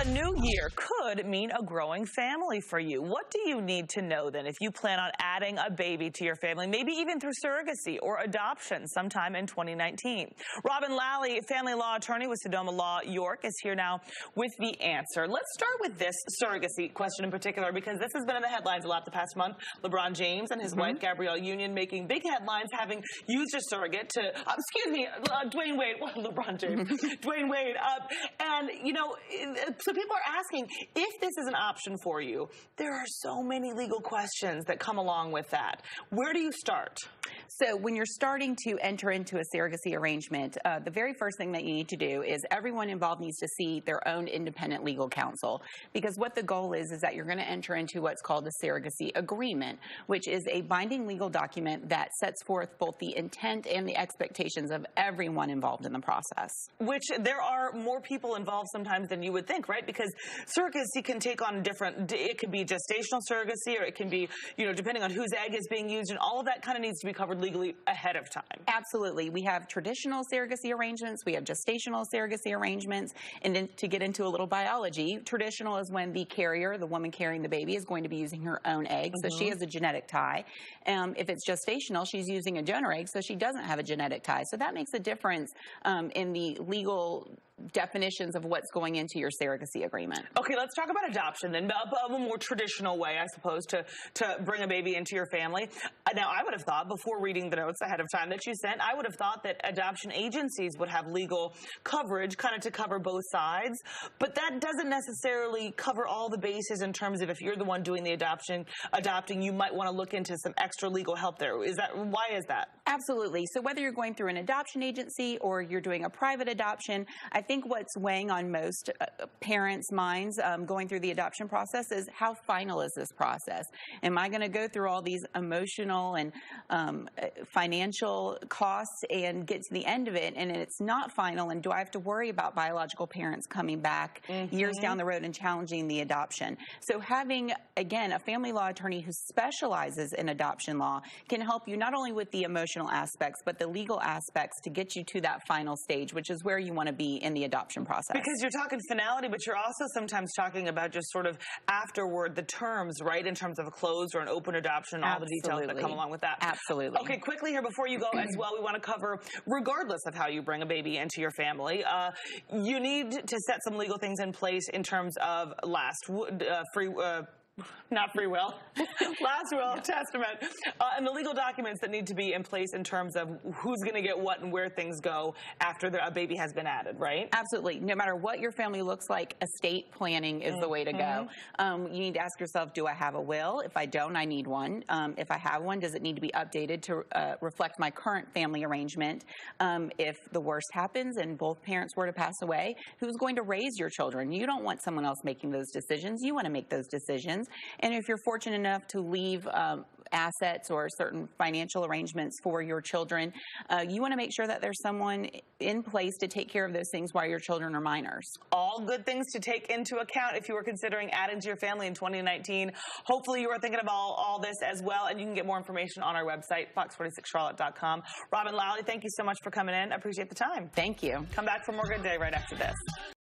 new year could mean a growing family for you. What do you need to know then if you plan on adding a baby to your family, maybe even through surrogacy or adoption sometime in 2019? Robin Lalley, family law attorney with Sodoma Law York, is here now with the answer. Let's start with this surrogacy question in particular, because this has been in the headlines a lot the past month. LeBron James and his wife Gabrielle Union making big headlines, having used a surrogate to, Dwayne Wade, LeBron James, Dwayne Wade, and you know, so people are asking if this is an option for you. There are so many legal questions that come along with that. Where do you start? So when you're starting to enter into a surrogacy arrangement, the very first thing that you need to do is everyone involved needs to see their own independent legal counsel, because what the goal is that you're going to enter into what's called a surrogacy agreement, which is a binding legal document that sets forth both the intent and the expectations of everyone involved in the process. Which there are more people involved sometimes than you would think, right? Because surrogacy can take on different, it could be gestational surrogacy, or it can be, you know, depending on whose egg is being used, and all of that kind of needs to be covered legally ahead of time. Absolutely. We have traditional surrogacy arrangements, we have gestational surrogacy arrangements, and then to get into a little biology, traditional is when the carrier, the woman carrying the baby, is going to be using her own egg, so she has a genetic tie. If it's gestational, she's using a donor egg, so she doesn't have a genetic tie. So that makes a difference in the legal definitions of what's going into your surrogacy agreement. Okay, let's talk about adoption then, a more traditional way, I suppose, to bring a baby into your family. Now, I would have thought, before reading the notes ahead of time that you sent, I would have thought that adoption agencies would have legal coverage, kind of to cover both sides, but that doesn't necessarily cover all the bases in terms of if you're the one doing the adopting, you might want to look into some extra legal help there. Why is that? Absolutely. So whether you're going through an adoption agency or you're doing a private adoption, I think what's weighing on most parents' minds going through the adoption process is how final is this process? Am I going to go through all these emotional and financial costs and get to the end of it and it's not final, and do I have to worry about biological parents coming back years down the road and challenging the adoption? So having, again, a family law attorney who specializes in adoption law can help you not only with the emotional aspects but the legal aspects to get you to that final stage, which is where you want to be in the adoption process. Because you're talking finality, but you're also sometimes talking about just sort of afterward, the terms, right, in terms of a closed or an open adoption, all the details that come along with that. Absolutely. Okay, quickly here before you go as well, we want to cover, regardless of how you bring a baby into your family, you need to set some legal things in place in terms of last will, testament, and the legal documents that need to be in place in terms of who's going to get what and where things go after a baby has been added, right? Absolutely. No matter what your family looks like, estate planning is the way to go. You need to ask yourself, do I have a will? If I don't, I need one. If I have one, does it need to be updated to reflect my current family arrangement? If the worst happens and both parents were to pass away, who's going to raise your children? You don't want someone else making those decisions. You want to make those decisions. And if you're fortunate enough to leave assets or certain financial arrangements for your children, you want to make sure that there's someone in place to take care of those things while your children are minors. All good things to take into account if you were considering adding to your family in 2019. Hopefully you are thinking about all this as well, and you can get more information on our website, fox46charlotte.com. Robin Lalley, thank you so much for coming in. I appreciate the time. Thank you. Come back for more Good Day right after this.